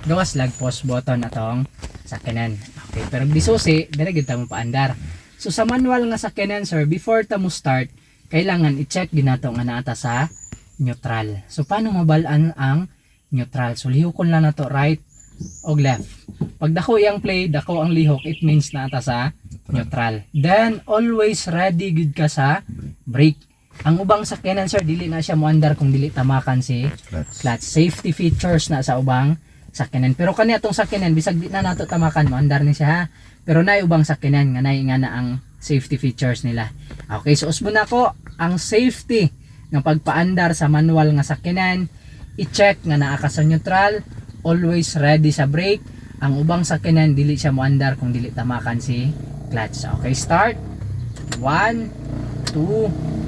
gawas lag pause button atong sakyanan. Okay, pero bisusi dili gyud ta mo paandar. So sa manual nga sakyanan sir, before ta mo start, kailangan i-check ginato nga naata sa neutral. So paano mabalaan ang neutral? So lihokon lang nato right o left. Pag dako iyang play, dako ang lihok, it means naata sa neutral. Then always ready gud ka sa brake. Ang ubang sakyanan sir, dili na siya moandar kung dili tamakan si clutch. Safety features na sa ubang sakyanan. Pero kani atong sakyanan bisag di na nato tamakan, moandar ni siya ha. Pero naay ubang sakyanan nga naay nga na ang safety features nila. Okay, so usbon nako ang safety nga pagpaandar sa manual nga sakyanan. I-check nga naa ka sa neutral, always ready sa brake. Ang ubang sakyanan dili siya moandar kung dili tamakan si clutch. Okay, start. 1 2.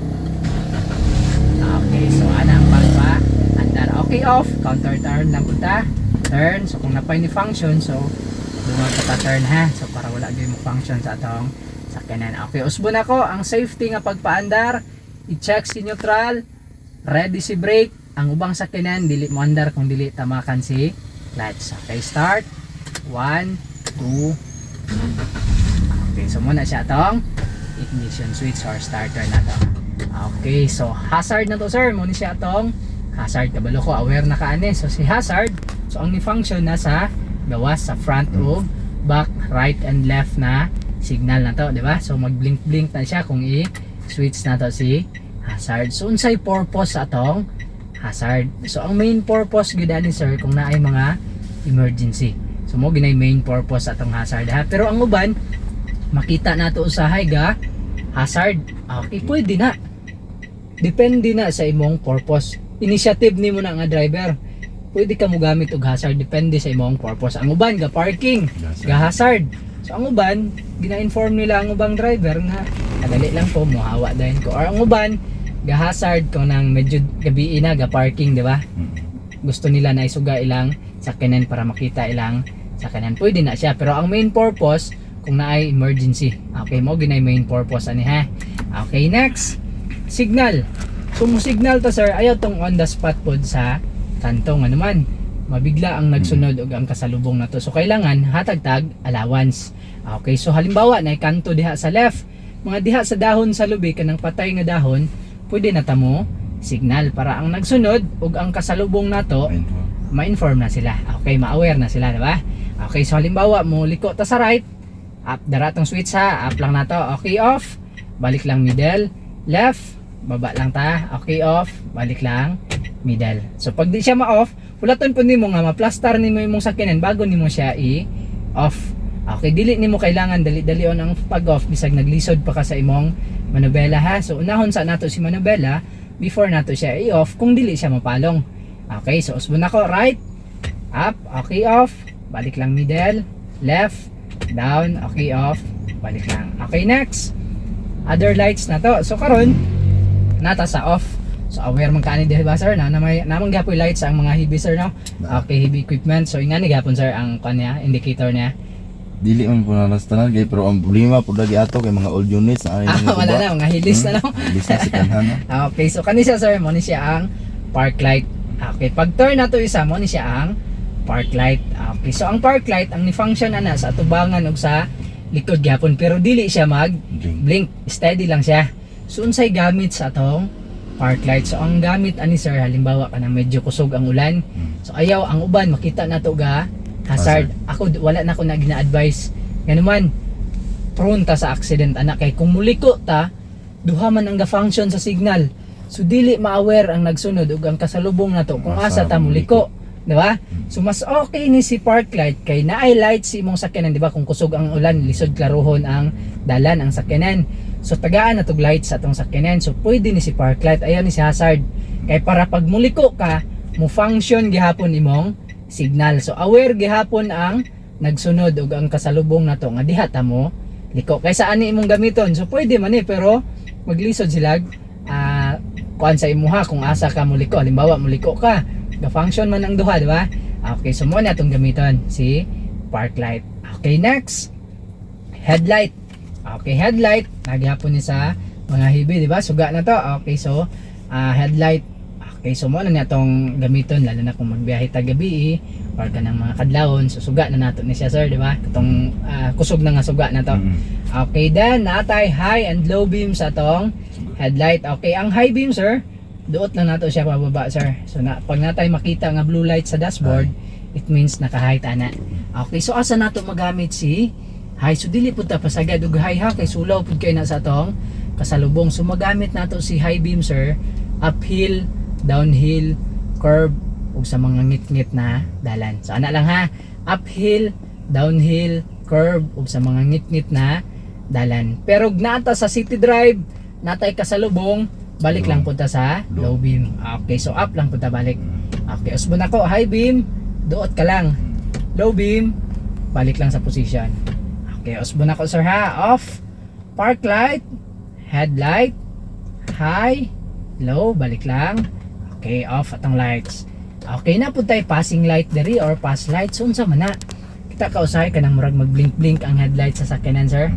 Okay, so ana ang pagpaandar. Okay, off. Counter turn lang punta. Turn. So kung napay ni function, so lumag ka turn ha. So para wala gyud mo function sa atong sakyanan. Okay, usbon ako ang safety nga pagpaandar. I-check si neutral, ready si brake. Ang ubang sakyanan dili mo andar kung dili tamakan si clutch. Okay, start. 1 2. Okay, so muna siya atong ignition switch or starter na to. Okay, so hazard na to sir, muna siya atong hazard. Kabalo ko aware na kaani. So si hazard, so ang ni function na sa gawas sa front o back, right and left na signal na to, di ba? So mag-blink na siya kung i-switch na to si hazard. So unsay purpose sa atong hazard? So ang main purpose gid ani sir kung naay mga emergency. So mo ginay main purpose atong hazard ha. Pero ang uban makita nato usahay ga hazard. Okay, pwede na. Depende na sa imong purpose. Initiative nimo na nga driver. Pwede ka mo gamit og hazard depende sa imong purpose. Ang uban ga parking, ga hazard. So ang uban gina-inform nila ang ubang driver nga kadali lang po mo hawa dayon ko. Or ang uban ga hazard ko nang medyo gabi na ga parking, di ba? Gusto nila na isuga ilang sakyanan para makita ilang sakyanan. Pwede na siya, pero ang main purpose kung naay emergency. Okay, mo ginay main purpose ani ha. Okay, next. Signal. So mo signal to sir, ayaw tong on the spot pod sa kanto nga naman. Mabigla ang nagsunod og ang kasalubong na to. So kailangan hatag-tag allowance. Okay, so halimbawa na kanto diha sa left, mga diha sa dahon sa lubi kanang patay nga dahon, pwede na ta mo signal para ang nagsunod ug ang kasalubong nato ma-inform na sila. Okay, ma-aware na sila, di ba? Okay, so halimbawa mo liko ta sa right, up daratong switch ha, up lang na to. Okay, off, balik lang middle, left, baba lang ta. Okay, off, balik lang middle. So pag di siya ma-off, ulaton po nimo nga ma-plaster nimo imong sakyanan bago nimo siya i-off. Okay, dili nimo kailangan dali-dalion ang pag-off bisag naglisod pa ka sa imong manubela ha. So unahon sa nato si manubela before nato siya i-off kung dili siya mapalong. Okay, so usbon ako right, up, okay, off, balik lang middle, left, down, okay, off, balik lang. Okay, next. Other lights na to. So karon nata sa off. So aware man kaani di ba sir na namang gapoy lights ang mga heavy sir no. Okay, heavy equipment. So ingani gapon sir ang kanya indicator niya. Dili man po nalastanan kay pero ang problema po lagi ato kay mga old units na wala na mga hilis na no. Hilis na si kanhan. Okay, so kani siya sir, mo ni siya ang park light. Okay, pag turn na to isa mo ni siya ang park light. Okay, so ang park light ang ni-function na sa atubangan ug sa likod gyapon pero dili siya mag blink, steady lang siya. So unsay gamit sa atong park light? So ang gamit ani sir halimbawa kanang medyo kusog ang ulan. So ayaw ang uban makita nato ga hazard. Ako wala na ko na gina-advise. Nganuman prone ta sa accident anak kay kung muliko ta duha man ang ga-function sa signal. So dili ma-aware ang nagsunod ug ang kasalubong nato kung asa ta muliko, di ba? So mas okay ni si park light kay naay light si imong sakyanan, di ba? Kung kusog ang ulan, lisod klaruhon ang dalan ang sakyanan. So tagaan na tog light sa atong sakyanan. So pwede ni si park light, ayaw ni si hazard. Kay para pag muliko ka, mo function gihapon imong signal. So aware gihapon ang nagsunod ug ang kasalubong nato nga diha ta mo liko. Kaysa ani imong gamiton. So pwede man pero maglisod sila kuan sa imuha kung asa ka muliko. Halimbawa muliko ka, ga-function man ang duha, di ba? Okay, so mo na itong gamiton si park light. Okay, next headlight. Okay, headlight nagyapon ni sa mga heavy, di ba? Suga na to. Okay, so headlight. Okay, so mo na itong gamiton lalo na kung magbiyahe ta gabi or kanang mga kadlawon, so suga na nato ni siya sir, di ba? Katong kusog na nga suga na to. Okay, then natay high and low beam sa tong headlight. Okay, ang high beam sir, duot lang nato siya pababa sir. So pag natay makita nga blue light sa dashboard, it means naka-high tana. Okay, so asa nato magamit si high? So dili pud ta pasagad og high ha, kay sulaw pud kay na sa tong kasalubong. So magamit nato si high beam sir, uphill, downhill, curve, ug sa mga ngit-ngit na dalan. So ana lang ha, uphill, downhill, curve, ug sa mga ngit-ngit na dalan. Pero nata sa city drive, natay kasalubong, balik lang punta sa low beam. Okay, so up lang punta balik. Okay, usbon ako, high beam, duot ka lang. Low beam, balik lang sa position. Okay, usbon ako sir ha, off, park light, headlight, high, low, balik lang. Okay, off atong lights. Okay na pud tay passing light diri or pass light. So unsa man na? Kita ka usahay kanang murag mag-blink-blink ang headlight sa sakyanan sir.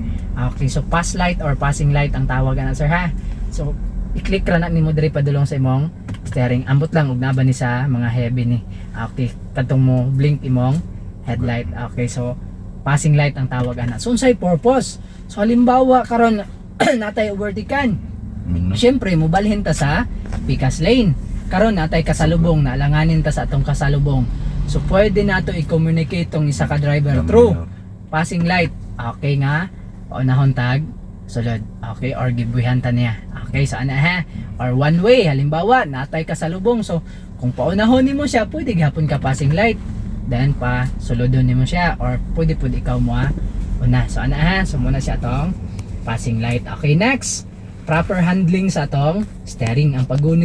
Okay, so pass light or passing light ang tawag ana sir ha. So i-click ra na nimo diri padulong sa imong steering. Ambot lang ug naba ni sa mga heavy ni. Okay, kadtong mo blink imong headlight. Okay, so passing light ang tawag ana. So unsay purpose? So halimbawa karon natay overtaken. Siyempre mobalhin ta sa pikas lane. Karon natay kasalubong, naalanganin ta sa atong kasalubong. So pwede nato i-communicate tong isa ka driver through passing light. Okay nga, paunahon tag sulod. Okay, or gibuhihan ta niya. Okay, so ana ha? Or one way, halimbawa natay kasalubong. So kung paunahon nimo siya, pwede gyapon ka passing light. Then pa sulodon nimo siya, or pwede pud ikaw mo una. So ana ha? So muna siya tong passing light. Okay, next, proper handling sa atong steering. Ang paggunit